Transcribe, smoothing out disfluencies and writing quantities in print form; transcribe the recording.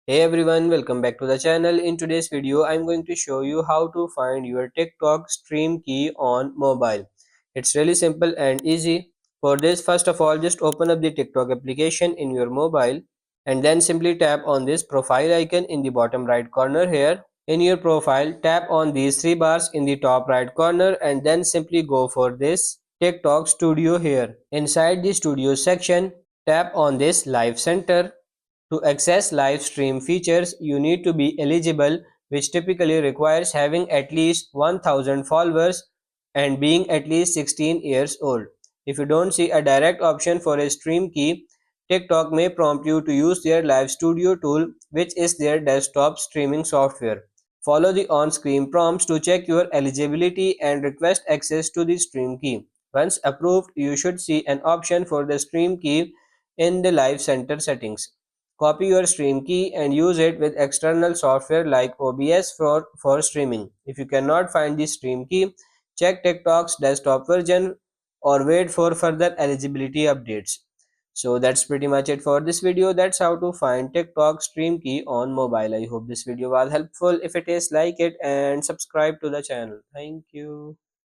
Hey everyone, welcome back to the channel. In today's video, I'm going to show you how to find your TikTok stream key on mobile. It's really simple and easy. For this, first of all, just open up the TikTok application in your mobile and then simply tap on this profile icon in the bottom right corner here. In your profile, tap on these three bars in the top right corner and then simply go for this TikTok studio here. Inside the studio section, tap on this live center. To access live stream features, you need to be eligible, which typically requires having at least 1000 followers and being at least 16 years old. If you don't see a direct option for a stream key, TikTok may prompt you to use their Live Studio tool, which is their desktop streaming software. Follow the on-screen prompts to check your eligibility and request access to the stream key. Once approved, you should see an option for the stream key in the Live Center settings. Copy your stream key and use it with external software like OBS for streaming. If you cannot find the stream key, check TikTok's desktop version or wait for further eligibility updates. So that's pretty much it for this video. That's how to find TikTok stream key on mobile. I hope this video was helpful. If it is, like it and subscribe to the channel. Thank you.